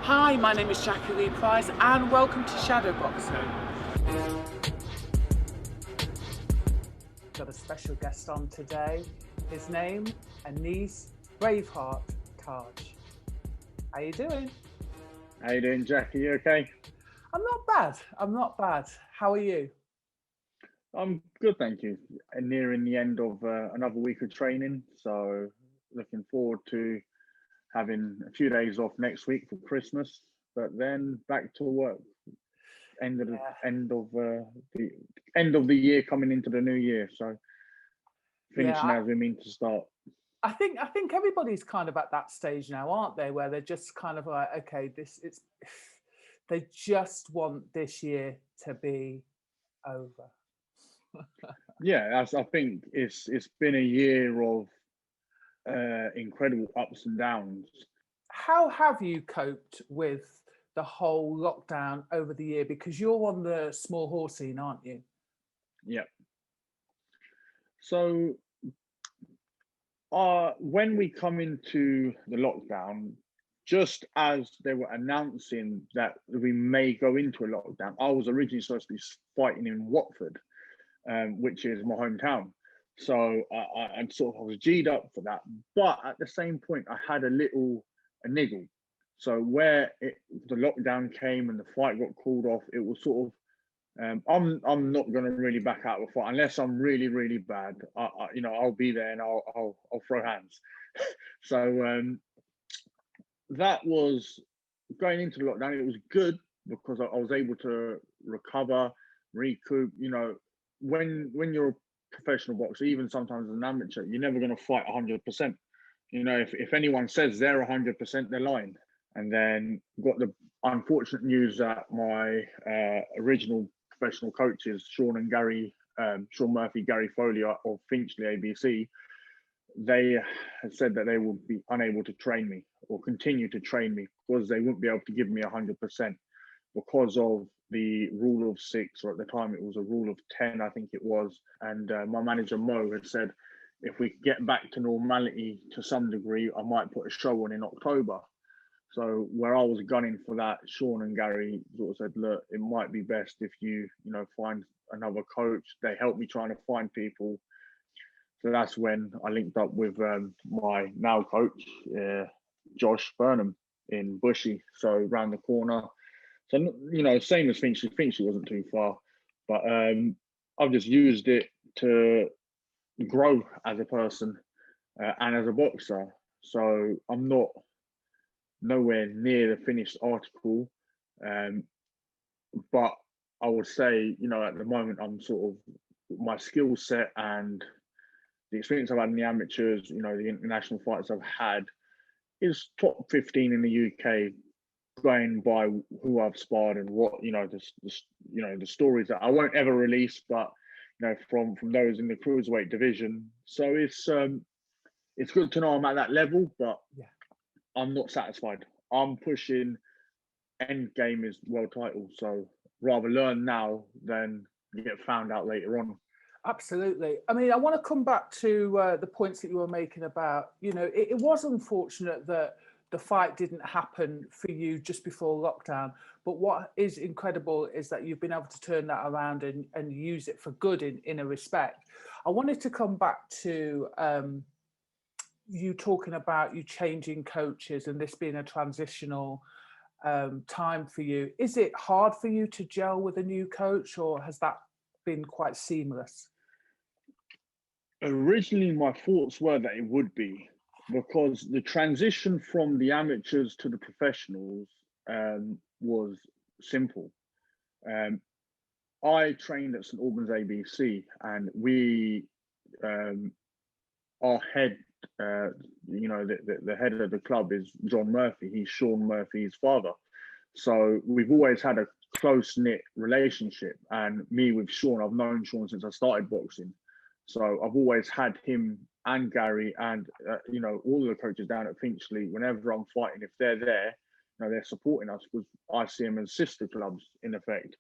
Hi, my name is Jacqui-Lee Pryce and welcome to Shadowboxruk. Got a special guest on today. His name, ANEES Braveheart TAJ. How you doing? How you doing, Jack? Are you okay? I'm not bad. How are you? I'm good, thank you. And nearing the end of another week of training, so looking forward to having a few days off next week for Christmas, but then back to work. End of the Yeah. end of the year, coming into the new year. So finishing Yeah, as we mean to start. I think everybody's kind of at that stage now, aren't they? Where they're just kind of like, okay, they just want this year to be over. Yeah, I think it's been a year of incredible ups and downs. How have you coped with the whole lockdown over the year? Because you're on the small horse scene, aren't you? Yeah. So when we come into the lockdown, just as they were announcing that we may go into a lockdown, I was originally supposed to be fighting in Watford, which is my hometown. So I was G'd up for that, but at the same point, I had a niggle. So the lockdown came and the fight got called off, it was sort of I'm not going to really back out of a fight unless I'm really bad. I'll be there and I'll throw hands. So that was going into the lockdown. It was good because I was able to recover, recoup. When you're a professional boxer, even sometimes as an amateur, you're never going to fight 100%. If anyone says they're 100%, they're lying. And then got the unfortunate news that my original professional coaches, Sean Murphy, Gary Foley of Finchley ABC, they had said that they would be unable to train me or continue to train me because they wouldn't be able to give me 100% because of the rule of six, or at the time it was a rule of 10, I think it was. And my manager Mo had said, if we get back to normality to some degree, I might put a show on in October. So where I was gunning for that, Sean and Gary sort of said, look, it might be best if you find another coach. They helped me trying to find people. So that's when I linked up with my now coach, Josh Burnham in Bushy. So round the corner. So, same as Finchley. Finchley wasn't too far. But I've just used it to grow as a person and as a boxer. So I'm not nowhere near the finished article. But I would say, at the moment, I'm sort of my skill set and the experience I've had in the amateurs, the international fights I've had is top 15 in the UK, going by who I've sparred and what, the stories that I won't ever release, but, from those in the cruiserweight division. So it's good to know I'm at that level, but Yeah. I'm not satisfied. I'm pushing end game is world title. So rather learn now than get found out later on. Absolutely. I mean, I want to come back to the points that you were making about, it was unfortunate that the fight didn't happen for you just before lockdown. But what is incredible is that you've been able to turn that around and use it for good in a respect. I wanted to come back to you talking about you changing coaches and this being a transitional time for you. Is it hard for you to gel with a new coach, or has that been quite seamless? Originally, my thoughts were that it would be, because the transition from the amateurs to the professionals was simple. I trained at St Albans ABC, and our head, the head of the club is John Murphy. He's Sean Murphy's father. So we've always had a close knit relationship. And me with Sean, I've known Sean since I started boxing. So I've always had him and Gary and, all the coaches down at Finchley. Whenever I'm fighting, if they're there, they're supporting us because I see them as sister clubs in effect.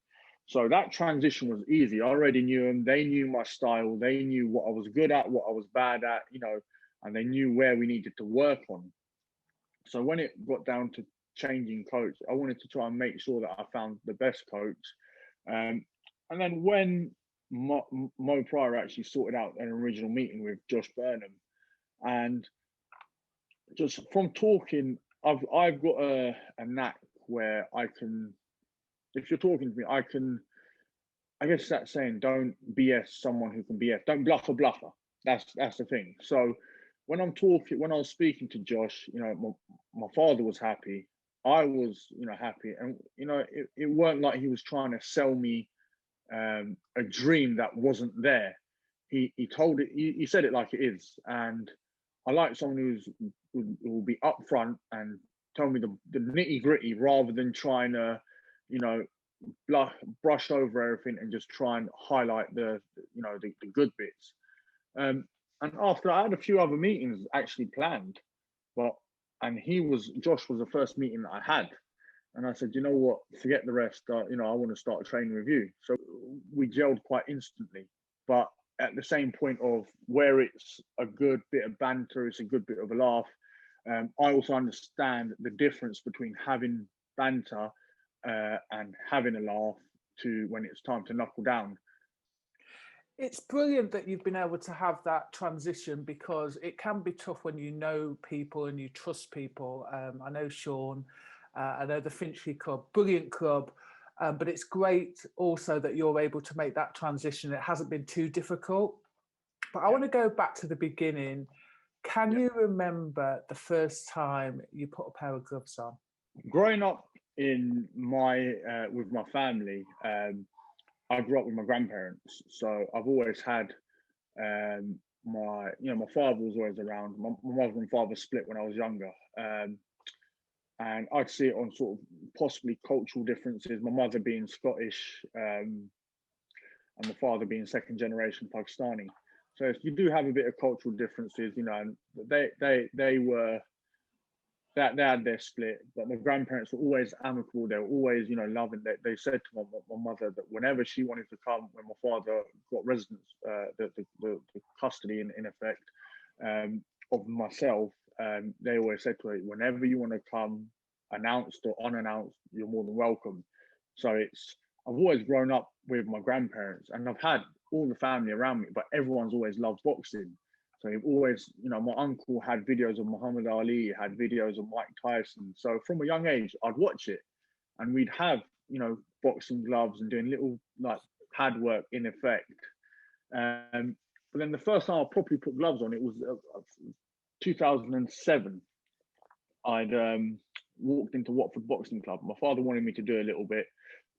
So that transition was easy. I already knew them. They knew my style. They knew what I was good at, what I was bad at, and they knew where we needed to work on. So when it got down to changing coach. I wanted to try and make sure that I found the best coach. And then when Mo Pryor actually sorted out an original meeting with Josh Burnham, and just from talking, I've got a knack where I can, if you're talking to me, I guess that's saying don't BS someone who can BS. Don't bluff a bluffer. That's the thing. So when I was speaking to Josh, my father was happy. I was, happy, and it weren't like he was trying to sell me a dream that wasn't there. He told it. He said it like it is, and I like someone who will be upfront and tell me the nitty gritty rather than trying to, brush over everything and just try and highlight the good bits. And after I had a few other meetings actually planned, and Josh was the first meeting that I had. And I said, you know what, forget the rest. I want to start training with you. So we gelled quite instantly. But at the same point of where it's a good bit of banter, it's a good bit of a laugh. I also understand the difference between having banter and having a laugh to when it's time to knuckle down. It's brilliant that you've been able to have that transition, because it can be tough when you know people and you trust people. I know Sean, I know the Finchley Club, brilliant club, but it's great also that you're able to make that transition. It hasn't been too difficult. But I want to go back to the beginning. Can you remember the first time you put a pair of gloves on? Growing up in with my family, I grew up with my grandparents, so I've always had my father was always around. My mother and father split when I was younger, and I'd see it on sort of possibly cultural differences. My mother being Scottish, and my father being second generation Pakistani. So you do have a bit of cultural differences, and they were. That they had their split, but my grandparents were always amicable. They were always, loving. They said to my mother that whenever she wanted to come, when my father got residence, the custody in effect of myself, they always said to her, whenever you want to come, announced or unannounced, you're more than welcome. So I've always grown up with my grandparents, and I've had all the family around me, but everyone's always loved boxing. So you've always, my uncle had videos of Muhammad Ali, had videos of Mike Tyson. So from a young age, I'd watch it, and we'd have, boxing gloves and doing little like pad work in effect. But then the first time I properly put gloves on, it was 2007. I'd walked into Watford Boxing Club. My father wanted me to do a little bit,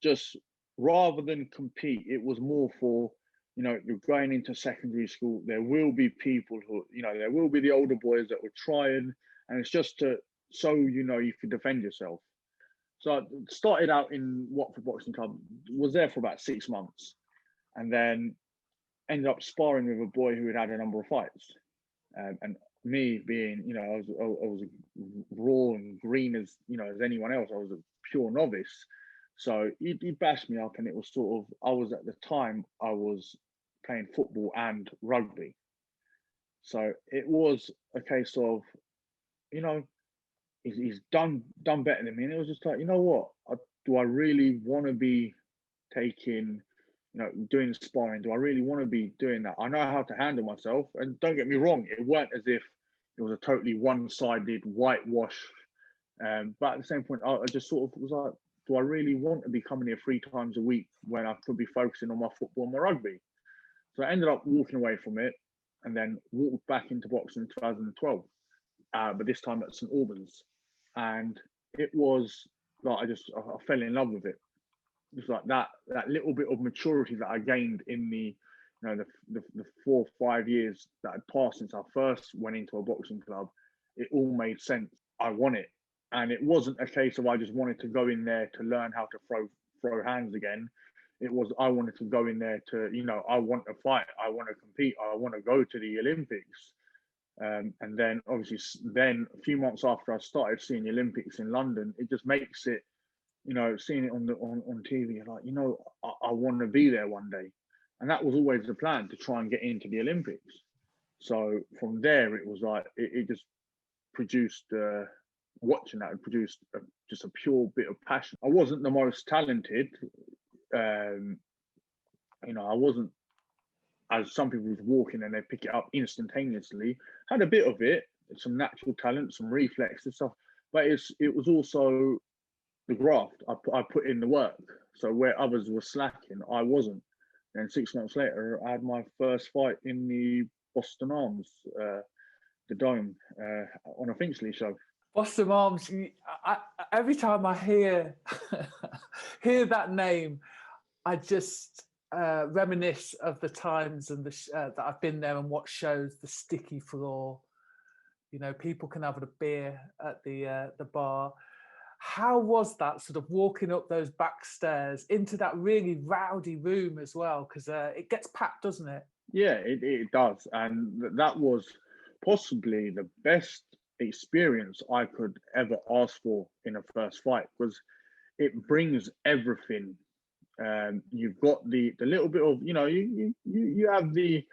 just rather than compete. It was more for, you're going into secondary school. There will be people who, there will be the older boys that will try and it's just so you can defend yourself. So I started out in Watford Boxing Club, was there for about 6 months, and then ended up sparring with a boy who had a number of fights. And me being, I was raw and green as anyone else. I was a pure novice. So he bashed me up, and it was sort of, at the time, I was playing football and rugby. So it was a case of, he's done better than me. And it was just like, what? Do I really want to be taking, doing the sparring? Do I really want to be doing that? I know how to handle myself. And don't get me wrong, it weren't as if it was a totally one-sided whitewash. But at the same point, I just sort of was like, do I really want to be coming here 3 times a week when I could be focusing on my football and my rugby? So I ended up walking away from it, and then walked back into boxing in 2012, but this time at St Albans. And it was like, I fell in love with it. It was like that little bit of maturity that I gained in the 4 or 5 years that had passed since I first went into a boxing club. It all made sense. I won it. And it wasn't a case of I just wanted to go in there to learn how to throw hands again. It was, I wanted to go in there to, I want to fight. I want to compete. I want to go to the Olympics. And then obviously, a few months after I started seeing the Olympics in London, it just makes it, seeing it on TV, you're like, I want to be there one day. And that was always the plan, to try and get into the Olympics. So from there, it was like, it just produced, watching that, it produced just a pure bit of passion. I wasn't the most talented. I wasn't, as some people walk in and they pick it up instantaneously. Had a bit of it, some natural talent, some reflex and stuff, but it was also the graft. I put in the work. So where others were slacking, I wasn't. And 6 months later, I had my first fight in the Boston Arms, the Dome, on a Finchley show. Boston Arms. Every time I hear hear that name, I just reminisce of the times and that I've been there and watched shows. The sticky floor, people can have a beer at the bar. How was that, sort of walking up those back stairs into that really rowdy room as well? Because it gets packed, doesn't it? Yeah, it does. And that was possibly the best experience I could ever ask for in a first fight, because it brings everything. You've got the little bit of, you have the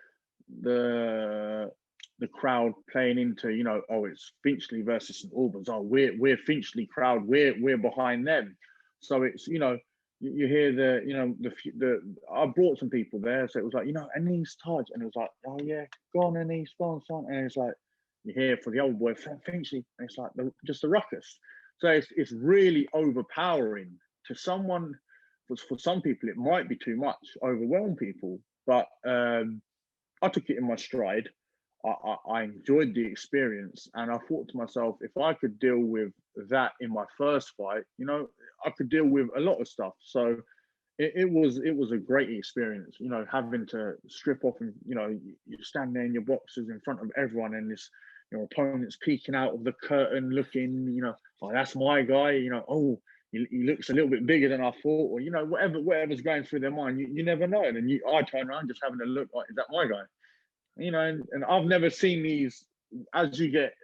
crowd playing into, oh, it's Finchley versus St Albans. Oh, we're Finchley crowd. We're behind them. So it's, you hear the I brought some people there, so it was like, ANEES TAJ, and it was like, oh yeah, go on ANEES, go on son, and it's like you hear for the old boy Finchley, and it's like just the ruckus. So it's really overpowering to someone. For some people, it might be too much, overwhelm people, but I took it in my stride. I enjoyed the experience, and I thought to myself, if I could deal with that in my first fight, I could deal with a lot of stuff. So it was a great experience, having to strip off and you stand there in your boxes in front of everyone, and your opponent's peeking out of the curtain, looking, oh, that's my guy, oh, he looks a little bit bigger than I thought, or whatever's going through their mind, you never know. And then I turn around just having a look, like, is that my guy? And I've never seen these. As you get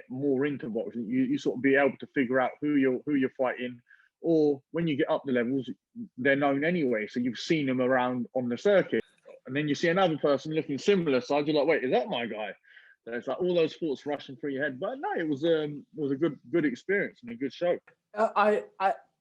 more into boxing, you sort of be able to figure out who you're fighting, or when you get up the levels, they're known anyway, so you've seen them around on the circuit, and then you see another person looking similar, so you're like, wait, is that my guy? So it's like all those thoughts rushing through your head. But no, it was a good experience and a good show. I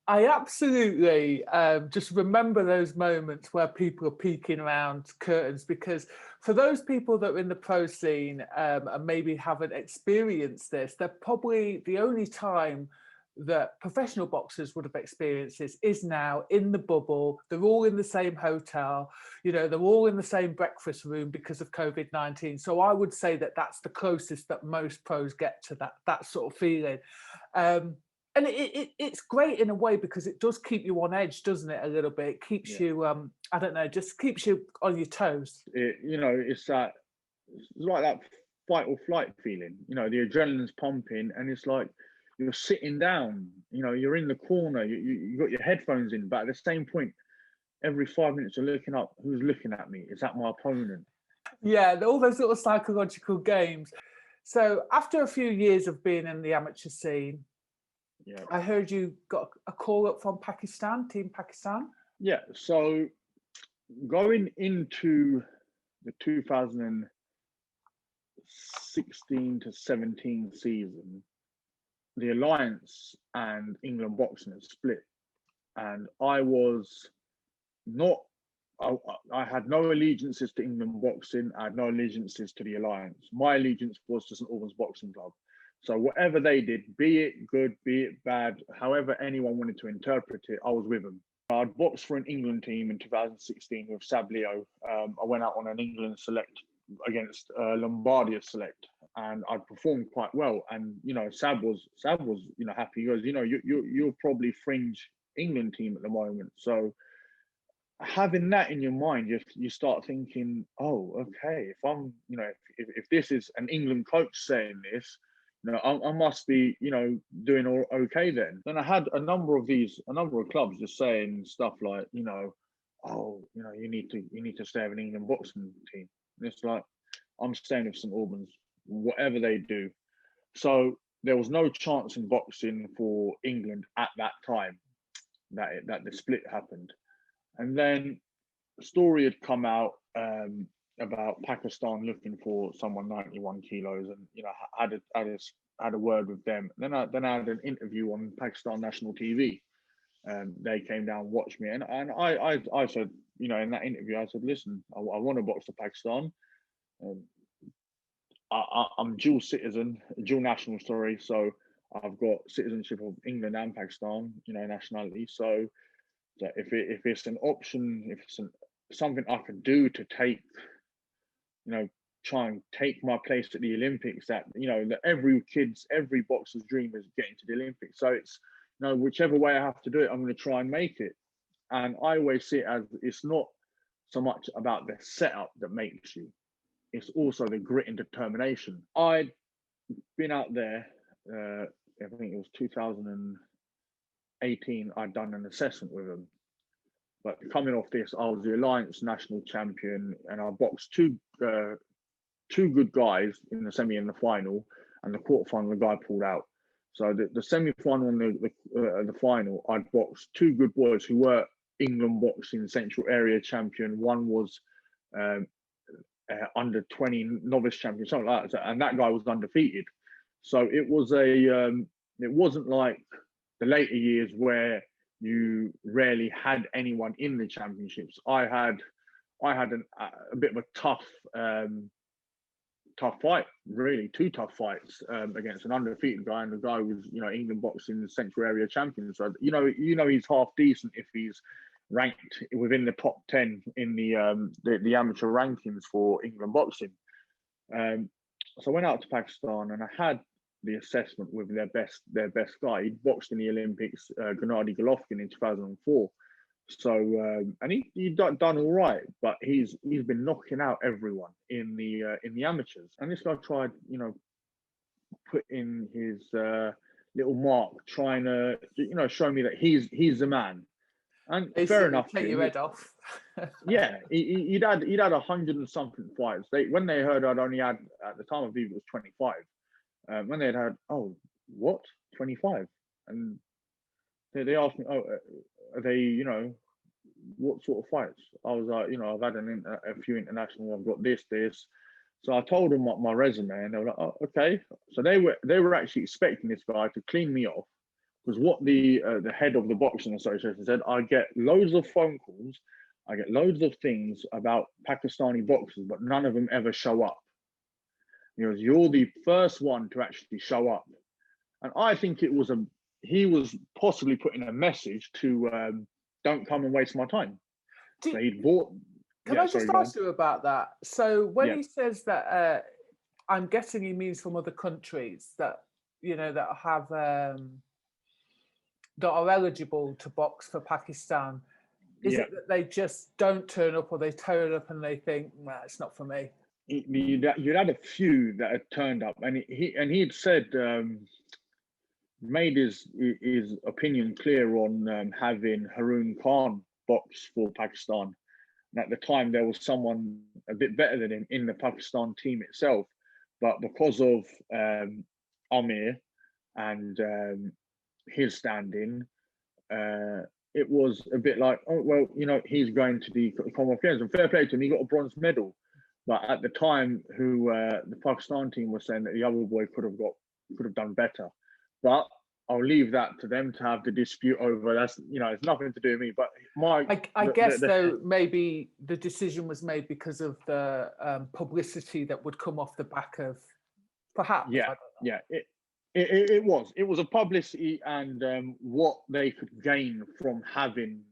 absolutely just remember those moments where people are peeking around curtains, because for those people that are in the pro scene and maybe haven't experienced this, they're probably the only time that professional boxers would have experienced this is now in the bubble. They're all in the same hotel, they're all in the same breakfast room because of COVID-19. So I would say that that's the closest that most pros get to that sort of feeling. And it's great in a way, because it does keep you on edge, doesn't it, a little bit? It keeps you, I don't know, just keeps you on your toes. It's like that fight or flight feeling. The adrenaline's pumping, and it's like you're sitting down, you're in the corner, you got your headphones in, but at the same point, every 5 minutes you're looking up, who's looking at me? Is that my opponent? Yeah, all those little psychological games. So after a few years of being in the amateur scene, yeah, I heard you got a call up from Pakistan, Team Pakistan. Yeah, so going into the 2016 to 17 season, the Alliance and England Boxing had split, and I had no allegiances to England Boxing. I had no allegiances to the Alliance. My allegiance was to St Albans Boxing Club. So whatever they did, be it good, be it bad, however anyone wanted to interpret it, I was with them. I'd boxed for an England team in 2016 with Sab Leo. I went out on an England select against Lombardia select, and I performed quite well. And Sab was happy. He goes, you're probably fringe England team at the moment. So having that in your mind, you start thinking, oh, okay, if I'm, if this is an England coach saying this, I must be, doing all okay then. Then I had a number of clubs just saying stuff like, oh, you need to stay with an England boxing team. And it's like, I'm staying with St Albans, whatever they do. So there was no chance in boxing for England at that time that the split happened. And then the story had come out about Pakistan looking for someone 91 kilos, and had a word with them. Then I had an interview on Pakistan national TV. They came down, watched me, and I said, in that interview, I said, listen, I want to box for Pakistan. I'm dual citizen, dual national, sorry. So I've got citizenship of England and Pakistan, nationality. So if it's an option, if it's something I can do to take, try and take my place at the Olympics, that every boxer's dream is getting to the Olympics. So it's whichever way I have to do it, I'm going to try and make it. And I always see it as, it's not so much about the setup that makes you, it's also the grit and determination. I'd been out there, I think it was 2018, I'd done an assessment with them. But coming off this, I was the Alliance national champion, and I boxed two good guys in the semi and the final, and the quarterfinal, the guy pulled out. So the semi-final and the final, I'd boxed two good boys who were England boxing Central Area champion. One was under 20 novice champion, something like that, and that guy was undefeated. So it wasn't like the later years where you rarely had anyone in the championships. I had a bit of a tough fight, really, two tough fights against an undefeated guy, and the guy was, England boxing Central Area champion. So he's half decent if he's ranked within the top 10 in the amateur rankings for England boxing. So I went out to Pakistan, and I had the assessment with their best guy. He boxed in the Olympics, Gennady Golovkin, in 2004. So and he done all right, but he's been knocking out everyone in the amateurs. And this guy tried, put in his little mark, trying to show me that he's the man. And basically, fair enough, take your head off. Yeah, he'd had 100 and something fights. When they heard I'd only had, at the time I believe it was 25. When they had, oh, what, 25? And they asked me, oh, are they, what sort of fights? I was like, I've had a few international. I've got this. So I told them my resume, and they were like, oh, okay. So they were actually expecting this guy to clean me off, because what the head of the Boxing Association said, I get loads of phone calls, I get loads of things about Pakistani boxers, but none of them ever show up. You're the first one to actually show up. And I think he was possibly putting a message to don't come and waste my time. So he'd bought. Can I just ask you about that? So when he says that, I'm guessing he means from other countries that that have that are eligible to box for Pakistan. Is it that they just don't turn up, or they turn up and they think, nah, it's not for me? You'd had a few that had turned up, and he had said, made his opinion clear on having Haroon Khan box for Pakistan. And at the time, there was someone a bit better than him in the Pakistan team itself, but because of Amir and his standing, it was a bit like, oh well, he's going to the Commonwealth Games, and fair play to him, he got a bronze medal. But at the time, the Pakistan team was saying that the other boy could have done better. But I'll leave that to them to have the dispute over. That's it's nothing to do with me. But I guess though, maybe the decision was made because of the publicity that would come off the back of, perhaps. Yeah. It was a publicity and what they could gain from having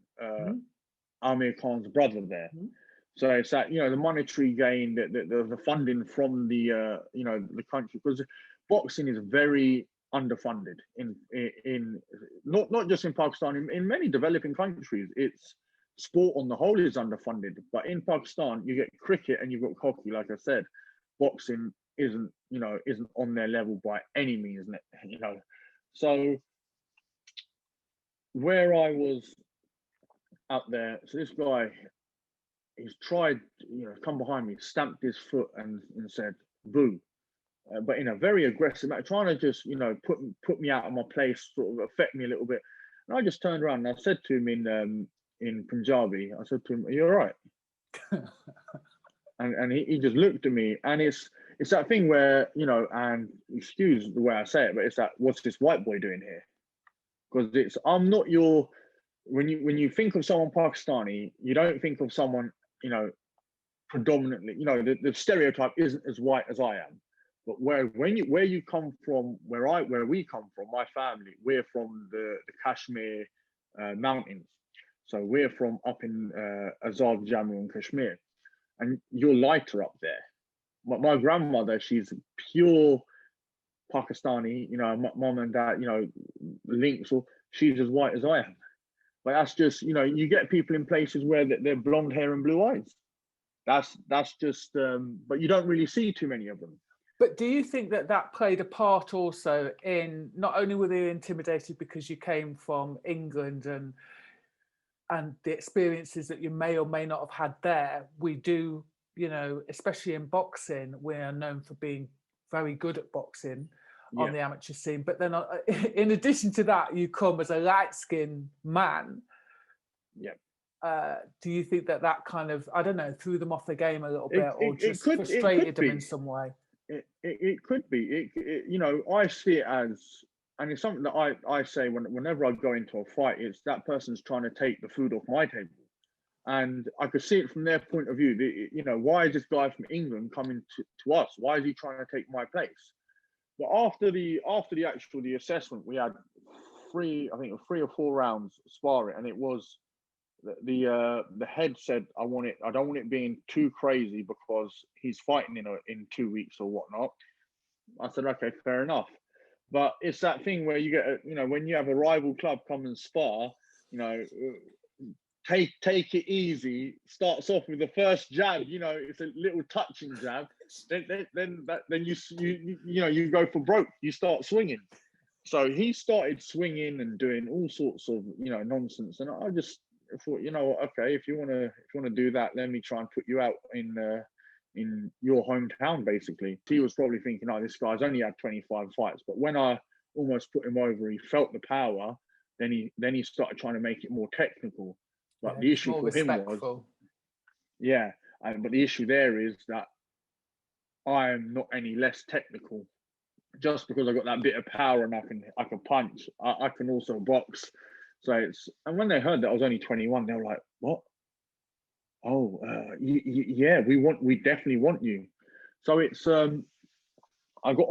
Amir Khan's brother there. Mm-hmm. So it's that the monetary gain, the funding from the the country, because boxing is very underfunded in not just in Pakistan, in many developing countries. It's sport on the whole is underfunded, but in Pakistan you get cricket and you've got hockey. Like I said, boxing isn't on their level by any means. So where I was out there, so this guy, he's tried, come behind me, stamped his foot and said, boo. But in a very aggressive manner, trying to just, put me out of my place, sort of affect me a little bit. And I just turned around and I said to him in Punjabi, I said to him, are you all right? And he just looked at me, and it's that thing where, you know, and excuse the way I say it, but it's that, what's this white boy doing here? Because I'm not your, when you think of someone Pakistani, you don't think of someone, you know, predominantly, you know, the stereotype isn't as white as I am. But where you come from, where we come from, my family, we're from the Kashmir mountains. So we're from up in Azad, Jammu and Kashmir, and you're lighter up there. My grandmother, she's pure Pakistani, you know, mom and dad, you know, links, or she's as white as I am. But that's just, you know, you get people in places where they're blonde hair and blue eyes. That's just, but you don't really see too many of them. But do you think that played a part also in, not only were they intimidated because you came from England and the experiences that you may or may not have had there? We do, you know, especially in boxing, we are known for being very good at boxing on the amateur scene. But then in addition to that, you come as a light-skinned man. Do you think that kind of, I don't know, threw them off the game a little bit, or just frustrated them in some way? It could be. You know, I see it as, and it's something that I say whenever I go into a fight, it's that person's trying to take the food off my table. And I could see it from their point of view. You know, why is this guy from England coming to us? Why is he trying to take my place? But after the assessment, we had three or four rounds sparring, and it was the head said, I don't want it being too crazy because he's fighting in 2 weeks or whatnot. I said, okay, fair enough. But it's that thing where you get, you know, when you have a rival club come and spar, you know, take it easy. Starts off with the first jab, you know, it's a little touching jab. Then you go for broke. You start swinging. So he started swinging and doing all sorts of, you know, nonsense, and I just thought, you know, okay, if you want to do that, let me try and put you out in your hometown. Basically, he was probably thinking, oh, this guy's only had 25 fights, but when I almost put him over, he felt the power. Then he started trying to make it more technical. But the issue for him was, but the issue there is that I am not any less technical. Just because I got that bit of power and I can punch, I can also box. So and when they heard that I was only 21, they were like, "What? Oh, yeah, we definitely want you." So it's I got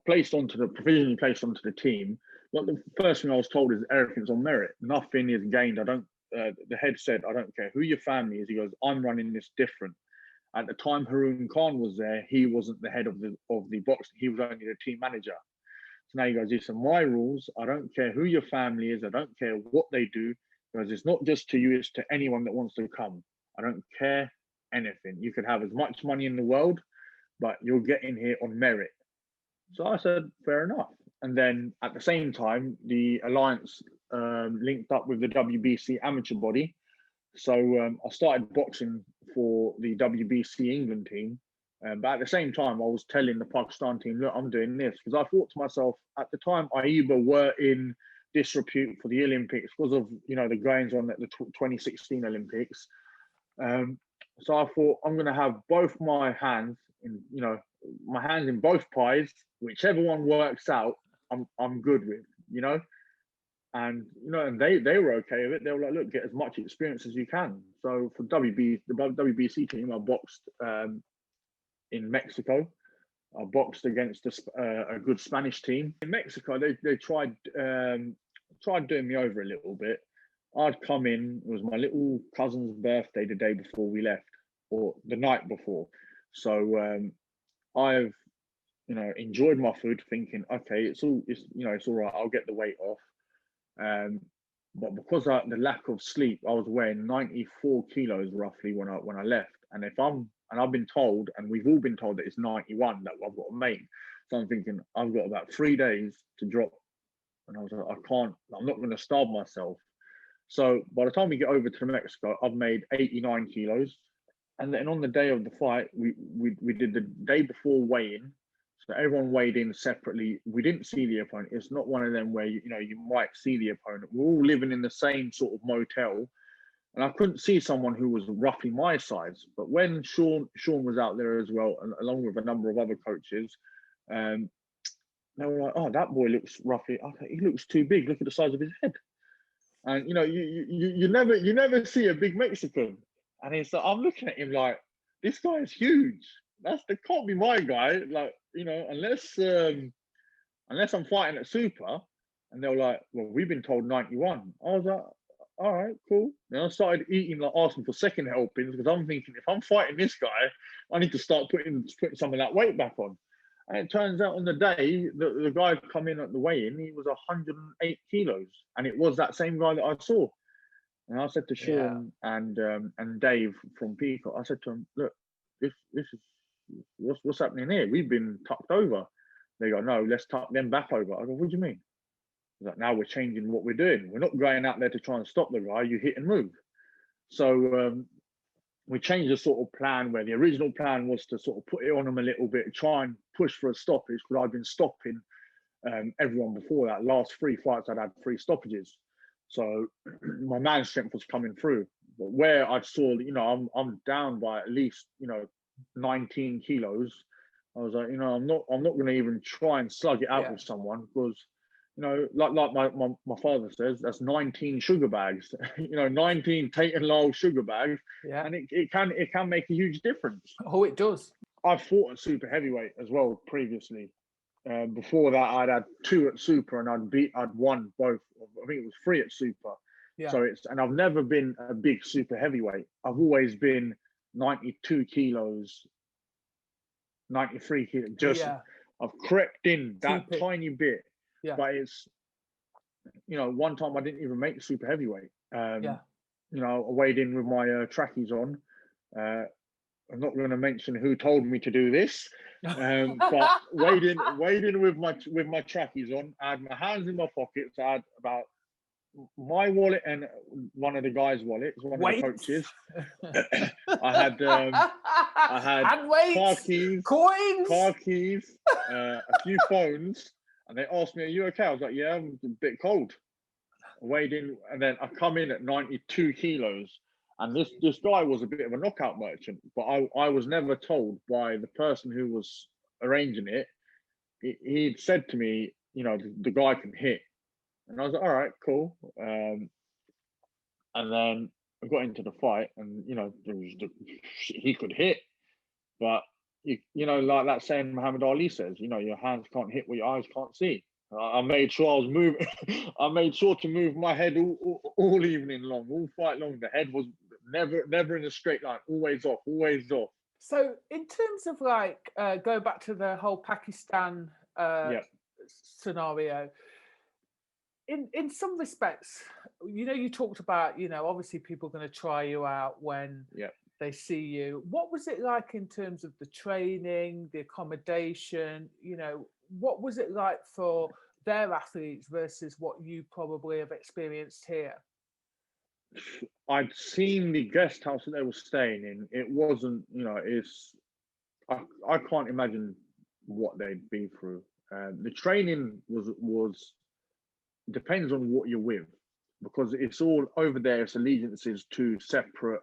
provisionally placed onto the team. But the first thing I was told is everything's on merit. Nothing is gained. The head said, I don't care who your family is. He goes, I'm running this different. At the time Haroon Khan was there, he wasn't the head of the boxing. He was only the team manager. So now he goes, these are my rules. I don't care who your family is. I don't care what they do, because it's not just to you, it's to anyone that wants to come. I don't care anything. You could have as much money in the world, but you're getting here on merit. So I said, fair enough. And then at the same time, the Alliance linked up with the WBC amateur body. So I started boxing for the WBC England team. But at the same time, I was telling the Pakistan team, look, I'm doing this. Because I thought to myself, at the time, AIBA were in disrepute for the Olympics because of, you know, the goings on at the 2016 Olympics. So I thought, I'm going to have both my hands in, you know, my hands in both pies. Whichever one works out, I'm good with, you know. And, you know, and they were okay with it. They were like, look, get as much experience as you can. So for the WBC team, I boxed in Mexico. I boxed against a good Spanish team. In Mexico, they tried doing me over a little bit. I'd come in, it was my little cousin's birthday the day before we left, or the night before. So I've, you know, enjoyed my food, thinking, okay, it's all right, I'll get the weight off. But because of the lack of sleep, I was weighing 94 kilos roughly when I left. And I've been told, and we've all been told, that it's 91 that I've got to make. So I'm thinking, I've got about 3 days to drop. And I was like, I'm not going to starve myself. So by the time we get over to Mexico, I've made 89 kilos. And then on the day of the fight, we did the day before weigh-in. So everyone weighed in separately. We didn't see the opponent. It's not one of them where you might see the opponent. We're all living in the same sort of motel. and I couldn't see someone who was roughly my size. But when Sean was out there as well, and along with a number of other coaches, they were like, "Oh, that boy looks roughly. Okay, he looks too big. Look at the size of his head." And you never see a big Mexican, and it's like, I'm looking at him like, this guy is huge. That can't be my guy. Like, unless I'm fighting at super, and they're like, "Well, we've been told 91." I was like, "All right, cool." Then I started eating, like asking for second helpings, because I'm thinking, if I'm fighting this guy, I need to start putting some of that weight back on. And it turns out on the day, the guy come in at the weigh-in, he was 108 kilos, and it was that same guy that I saw. And I said to Sean and Dave from Peacock, I said to him, "Look, this is what's happening here. We've been tucked over." They go, "No, let's tuck them back over." I go, "What do you mean?" He's like, "Now we're changing what we're doing. We're not going out there to try and stop the guy. You hit and move." So we changed the sort of plan, where the original plan was to sort of put it on him a little bit, try and push for a stoppage, because I've been stopping everyone before that. Last 3 fights, I'd had 3 stoppages. So my man strength was coming through. But where I saw, I'm down by at least, 19 kilos. I was like, I'm not going to even try and slug it out with someone, because, like my father says, that's 19 sugar bags, 19 Tate and Lyle sugar bags, and it can make a huge difference. Oh, it does. I've fought at super heavyweight as well previously. Before that, I'd had 2 at super, and I'd won both. I think it was 3 at super. Yeah. So and I've never been a big super heavyweight. I've always been 92 kilos, 93 kilos. I've crept in that tiny bit. Yeah. But it's, one time I didn't even make super heavyweight. I weighed in with my trackies on. I'm not going to mention who told me to do this, but weighed in with my trackies on. I had my hands in my pockets. I had about my wallet and one of the guys' wallets, one of the coaches. I had car keys, coins, a few phones, and they asked me, "Are you okay?" I was like, "Yeah, I'm a bit cold." I weighed in, and then I come in at 92 kilos. And this guy was a bit of a knockout merchant, but I was never told by the person who was arranging it. He'd said to me, the guy can hit. And I was like, all right, cool. And then I got into the fight, and, he could hit. But, like that saying Muhammad Ali says, your hands can't hit what your eyes can't see. I made sure I was moving. I made sure to move my head all evening long, all fight long. The head was never in a straight line, always off. So in terms of go back to the whole Pakistan scenario, in some respects, you talked about, obviously people are going to try you out when they see you. What was it like in terms of the training, the accommodation? What was it like for their athletes versus what you probably have experienced here? I'd seen the guest house that they were staying in. It wasn't, I can't imagine what they'd been through. The training was depends on what you're with, because it's all over there. It's allegiances to separate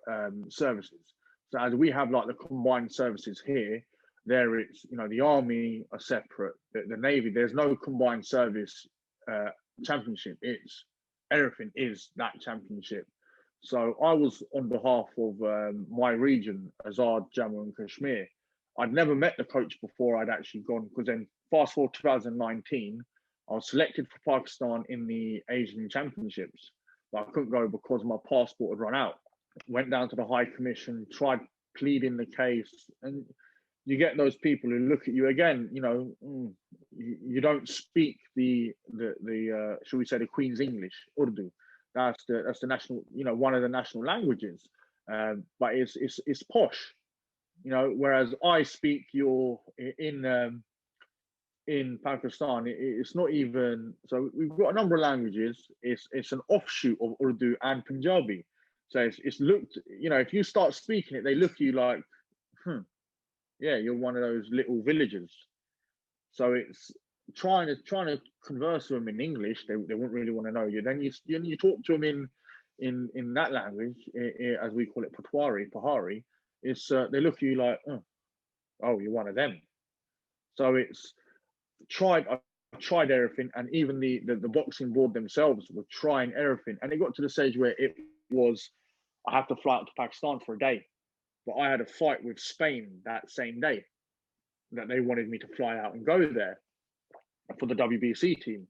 services. So as we have like the combined services here, there it's, the army are separate, the navy, there's no combined service championship. It's everything is that championship. So I was on behalf of my region, Azad, Jammu and Kashmir. I'd never met the coach before I'd actually gone, because then fast forward 2019, I was selected for Pakistan in the Asian Championships, but I couldn't go because my passport had run out. Went down to the High Commission, tried pleading the case, and you get those people who look at you again. You don't speak the shall we say, the Queen's English, Urdu. That's the national, one of the national languages, but it's posh, Whereas I speak in Pakistan, it's not even. So we've got a number of languages. It's an offshoot of Urdu and Punjabi. So it's looked, if you start speaking it, they look at you like, yeah, you're one of those little villagers. So it's trying to converse with them in English. They wouldn't really want to know you. Then you talk to them in that language, as we call it, Pahari, it's they look at you like, oh, you're one of them. So it's I tried everything, and even the boxing board themselves were trying everything, and it got to the stage where it was, I have to fly out to Pakistan for a day, but I had a fight with Spain that same day that they wanted me to fly out and go there for the WBC team.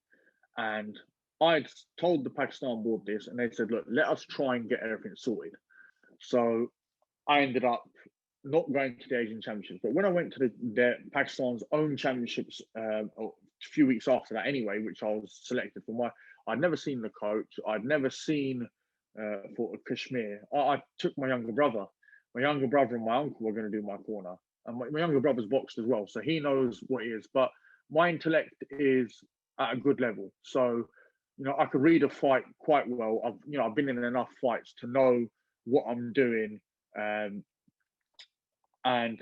And I'd told the Pakistan board this, and they said, look, let us try and get everything sorted. So I ended up not going to the Asian Championships. But when I went to the Pakistan's own championships a few weeks after that anyway, which I was selected for, I'd never seen the coach. I'd never seen for Kashmir. I took my younger brother. My younger brother and my uncle were going to do my corner. And my younger brother's boxed as well, so he knows what he is. But my intellect is at a good level. So, I could read a fight quite well. I've been in enough fights to know what I'm doing. And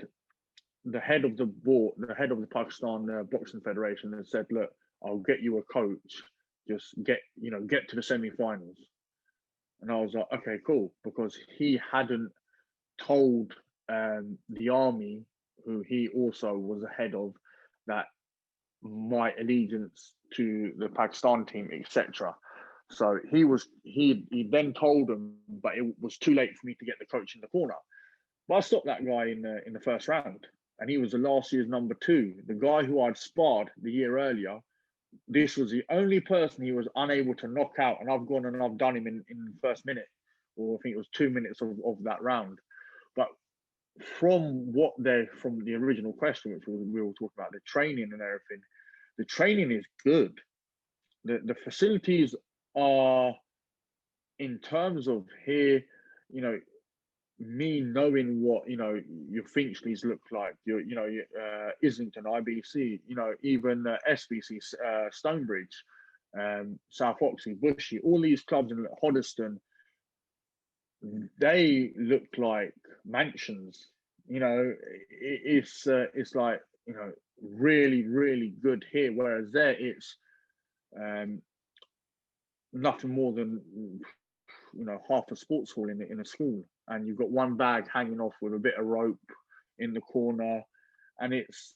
the head of the board, the head of the Pakistan Boxing Federation, has said, look, I'll get you a coach. Just get to the semi-finals. And I was like, okay, cool. Because he hadn't told the army, who he also was the head of, that my allegiance to the Pakistan team, etc. So he then told them, but it was too late for me to get the coach in the corner. But I stopped that guy in the first round, and he was the last year's number 2. The guy who I'd sparred the year earlier, this was the only person he was unable to knock out, and I've gone and I've done him in the first minute, or I think it was 2 minutes of that round. But from the original question, which we were talking about, the training and everything, the training is good. The facilities are, in terms of here, me knowing what your Finchleys look like, your Islington, IBC, even SBC, Stonebridge, South Oxley, Bushy, all these clubs in Hoddesdon, they look like mansions. It's like really, really good here, whereas there it's nothing more than half a sports hall in a school, and you've got one bag hanging off with a bit of rope in the corner, and it's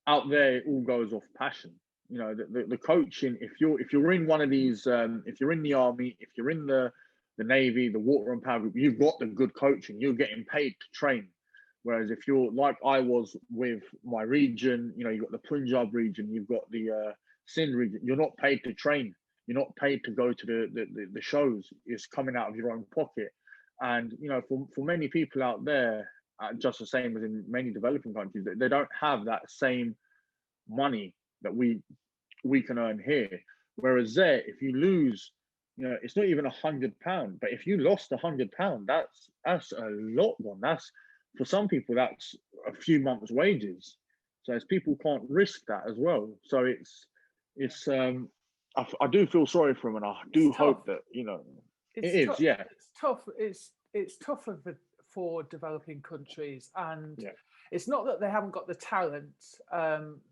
out there. It all goes off passion. The coaching. If you're in one of these, if you're in the army, if you're in the Navy, the water and power group, you've got the good coaching. You're getting paid to train. Whereas if you're like I was with my region, you've got the Punjab region, you've got the Sindh region. You're not paid to train. You're not paid to go to the shows. It's coming out of your own pocket. And for many people out there, just the same as in many developing countries, they don't have that same money that we can earn here. Whereas there, if you lose, it's not even £100, but if you lost £100, that's a lot gone. That's, for some people, that's a few months' wages. So as people can't risk that as well. So it's I do feel sorry for them, and I do hope that it is. Yeah, it's tough. It's tougher for developing countries, and it's not that they haven't got the talent.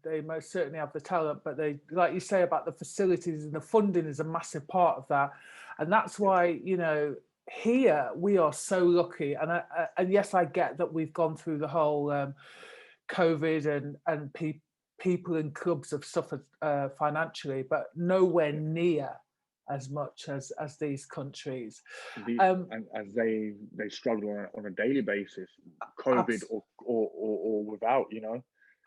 They most certainly have the talent, but they, like you say about the facilities and the funding, is a massive part of that, and that's why here we are so lucky. And yes, I get that we've gone through the whole COVID and people and clubs have suffered financially, but nowhere near as much as these countries. And as they struggle on a daily basis, COVID or without,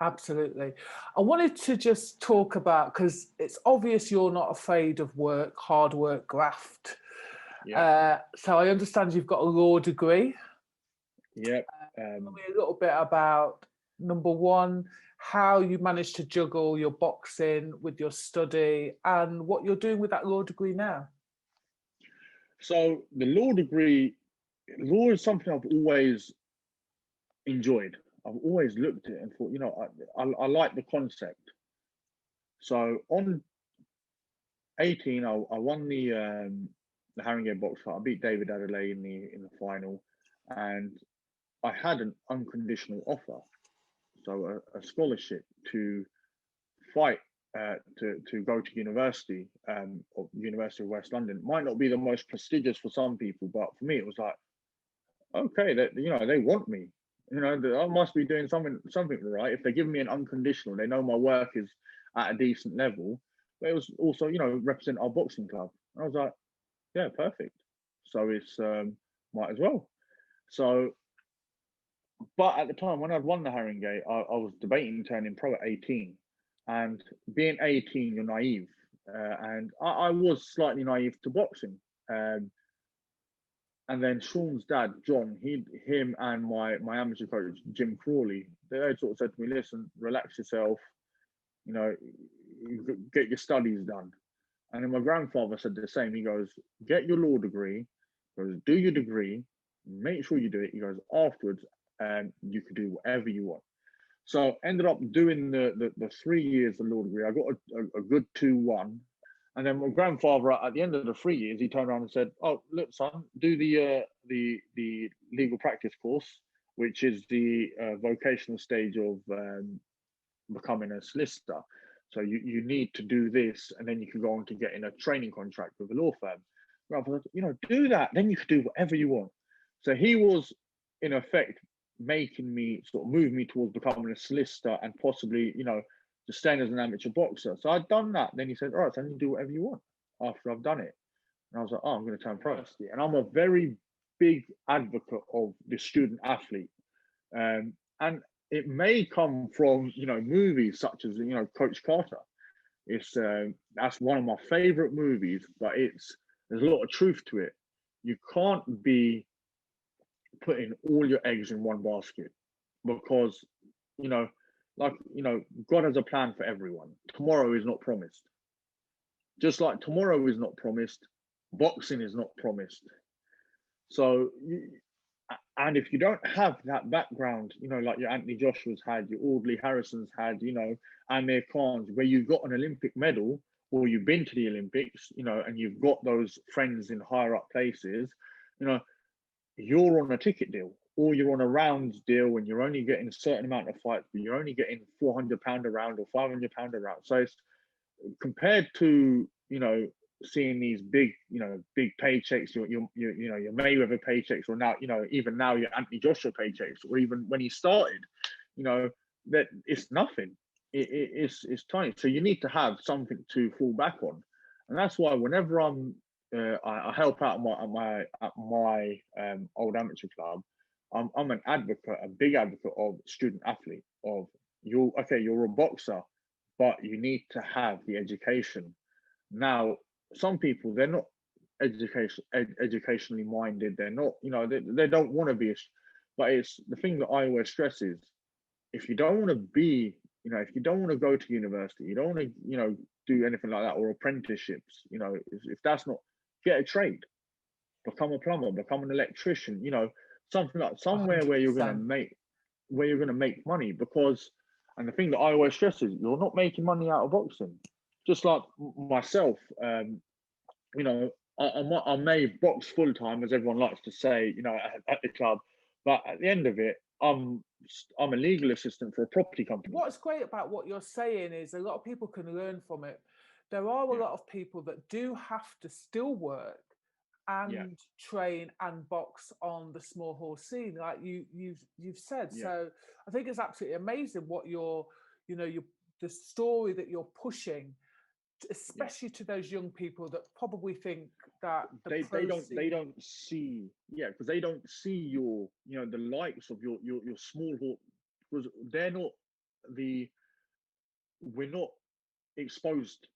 Absolutely. I wanted to just talk about, because it's obvious you're not afraid of work, hard work, graft. Yeah. So I understand you've got a law degree. Yep. Tell me a little bit about, number one, how you managed to juggle your boxing with your study and what you're doing with that law degree now. So the law is something I've always enjoyed. I've always looked at it and thought, I like the concept. So on 18, I won the Haringey box fight. I beat David Adelaide in the final, and I had an unconditional offer, so a scholarship to fight to go to university, or University of West London. It might not be the most prestigious for some people, but for me, it was like, okay, that they want me. I must be doing something right. If they give me an unconditional, they know my work is at a decent level. But it was also, represent our boxing club. And I was like, yeah, perfect. So it's might as well. So, but at the time when I'd won the Haringey, I was debating turning pro at 18. And being 18, you're naive. And I was slightly naive to boxing. And then Sean's dad, John, him and my amateur coach, Jim Crawley, they sort of said to me, listen, relax yourself, get your studies done. And then my grandfather said the same. He goes, get your law degree, goes, do your degree, make sure you do it. He goes, afterwards, you could do whatever you want. So ended up doing the 3 years of law degree. I got a good 2-1. And then my grandfather, at the end of the 3 years, he turned around and said, "Oh, look, son, do the legal practice course, which is the vocational stage of becoming a solicitor. So you need to do this, and then you can go on to get in a training contract with a law firm." Grandfather said, do that, then you can do whatever you want. So he was, in effect, making me sort of move me towards becoming a solicitor and possibly, just staying as an amateur boxer. So I'd done that. Then he said, all right, so you can do whatever you want after I've done it. And I was like, oh, I'm going to turn pro. And I'm a very big advocate of the student athlete. And it may come from, movies such as, Coach Carter. It's that's one of my favorite movies, but there's a lot of truth to it. You can't be putting all your eggs in one basket because, God has a plan for everyone. Tomorrow is not promised. Just like tomorrow is not promised, boxing is not promised. So, and if you don't have that background, like your Anthony Joshua's had, your Audley Harrison's had, Amir Khan's, where you've got an Olympic medal or you've been to the Olympics, and you've got those friends in higher up places, you're on a ticket deal or you're on a rounds deal and you're only getting a certain amount of fights, but you're only getting £400 a round or £500 a round. So it's compared to, seeing these big paychecks, your Mayweather paychecks, or now, even now your Anthony Joshua paychecks, or even when he started, that it's nothing. It's tiny. So you need to have something to fall back on. And that's why whenever I help out at my old amateur club, I'm an advocate, a big advocate of student athlete. Of you're a boxer, but you need to have the education. Now, some people, they're not educationally minded. They're not, they don't want to be. But it's the thing that I always stress is, if you don't want to be, if you don't want to go to university, you don't want to, do anything like that, or apprenticeships, if that's not, get a trade, become a plumber, become an electrician, something like somewhere 100%. where you're going to make money. Because, and the thing that I always stress is, you're not making money out of boxing. Just like myself, I may box full time, as everyone likes to say, at the club, but at the end of it, I'm a legal assistant for a property company. What's great about what you're saying is a lot of people can learn from it. There are a lot of people that do have to still work and train and box on the small horse scene, like you've said. So I think it's absolutely amazing what the story that you're pushing, especially to those young people that probably think that they don't see because they don't see your the likes of your small horse, because we're not exposed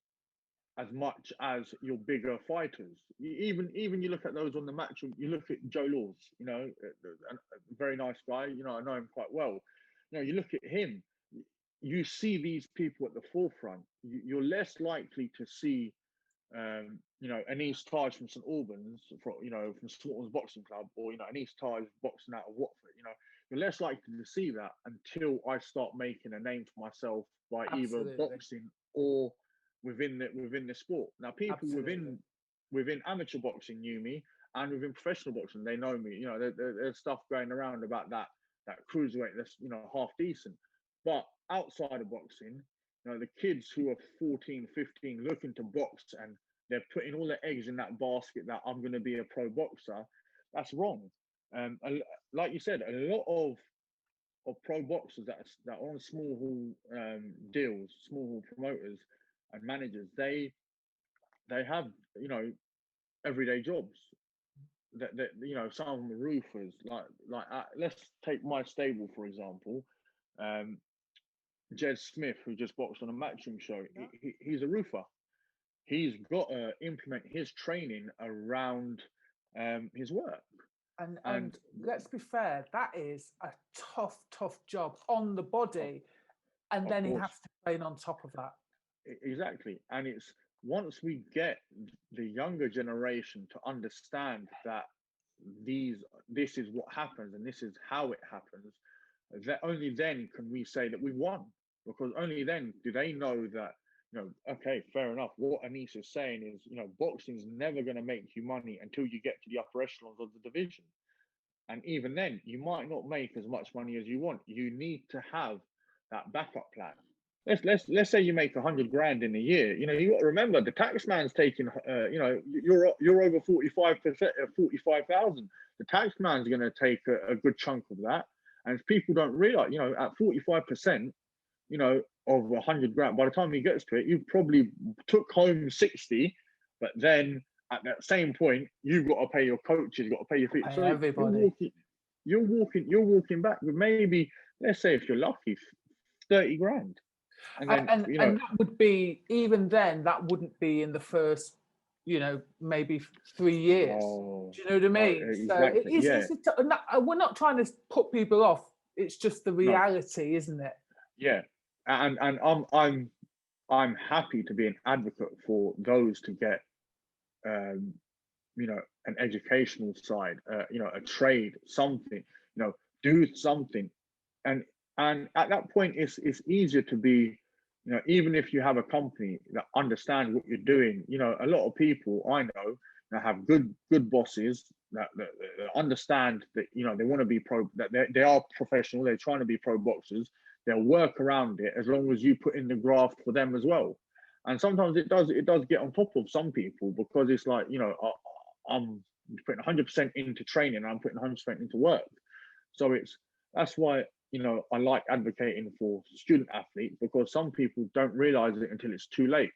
as much as your bigger fighters. Even you look at those on the match, you look at Joe Laws, a very nice guy, I know him quite well. You look at him, you see these people at the forefront. You're less likely to see, ANEES TAJ from St Albans, from St Albans Boxing Club, or ANEES TAJ boxing out of Watford. You're less likely to see that until I start making a name for myself by either boxing or within the sport. Now, people within amateur boxing knew me, and within professional boxing they know me. There's stuff going around about that cruiserweight that's half decent. But outside of boxing, You know, the kids who are 14, 15 looking to box, and they're putting all their eggs in that basket that I'm going to be a pro boxer. That's wrong. Like you said, a lot of pro boxers that are on small hall deals, small hall promoters and managers, they have, you know, everyday jobs. That you know, some of them are roofers. Let's take my stable for example. Jed Smith, who just boxed on a Matchroom show, he's a roofer. He's got to implement his training around his work. And let's be fair, that is a tough job on the body, and then he has to train on top of that. Exactly. And it's once we get the younger generation to understand that this is what happens and this is how it happens, that only then can we say that we won, because only then do they know that, you know, okay, fair enough. What ANEES is saying is, you know, boxing is never going to make you money until you get to the upper echelons of the division. And even then, you might not make as much money as you want. You need to have that backup plan. Let's say you make 100 grand in a year. You know, you got to remember the tax man's taking. You know, you're over 45%, 45,000. The tax man's going to take a good chunk of that. And if people don't realize, you know, at 45%, you know, of 100 grand, by the time he gets to it, you probably took home 60, but then at that same point, you've got to pay your coaches, you've got to pay your fees. So everybody. You're walking back with maybe, let's say if you're lucky, 30 grand. And then, you know, and that would be, even then, that wouldn't be in the first, you know, maybe 3 years. Do you know what I mean? Exactly, So we're not trying to put people off. It's just the reality, isn't it? Yeah. And I'm happy to be an advocate for those to get you know, an educational side, you know, a trade, something, you know, do something. And at that point it's easier to be, you know, even if you have a company that understand what you're doing. You know, a lot of people I know that have good bosses that understand that, you know, they want to be pro, that they are professional, they're trying to be pro boxers, they'll work around it as long as you put in the graft for them as well. And sometimes it does get on top of some people, because it's like, you know, I'm putting 100% into training and I'm putting 100% into work. So that's why, you know, I like advocating for student athletes, because some people don't realize it until it's too late.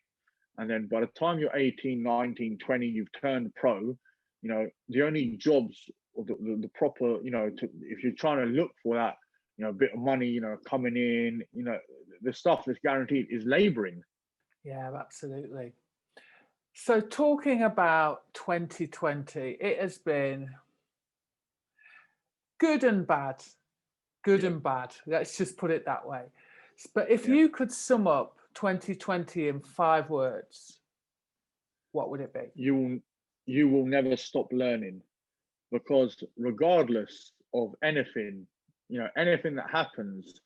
And then by the time you're 18, 19, 20, you've turned pro, you know, the only jobs or the proper, you know, if you're trying to look for that, you know, bit of money, you know, coming in, you know, the stuff that's guaranteed is laboring. Yeah, absolutely. So talking about 2020, it has been good and bad. Good and bad. Let's just put it that way. But if you could sum up 2020 in 5 words, what would it be? You will never stop learning, because regardless of anything, you know, anything that happens,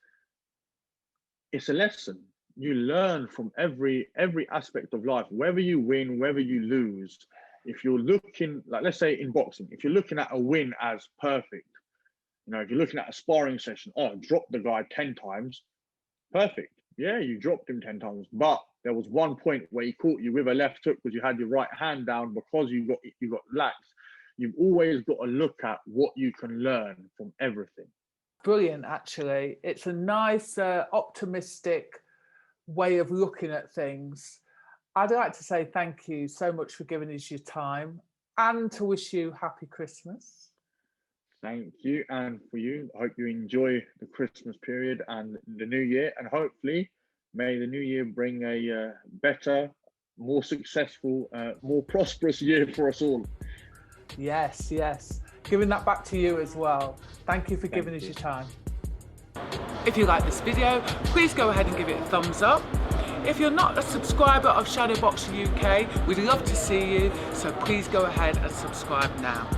it's a lesson. You learn from every aspect of life, whether you win, whether you lose. If you're looking, like, let's say in boxing, if you're looking at a win as perfect, you know, if you're looking at a sparring session, drop the guy 10 times, perfect. Yeah, you dropped him 10 times, but there was one point where he caught you with a left hook because you had your right hand down, because you got lax. You've always got to look at what you can learn from everything. Brilliant, actually. It's a nice, optimistic way of looking at things. I'd like to say thank you so much for giving us your time, and to wish you happy Christmas. Thank you. And for you, I hope you enjoy the Christmas period and the new year, and hopefully may the new year bring a better, more successful, more prosperous year for us all. Yes, yes. Giving that back to you as well. Thank you for giving us your time. If you like this video, please go ahead and give it a thumbs up. If you're not a subscriber of Shadowboxruk UK, we'd love to see you, so please go ahead and subscribe now.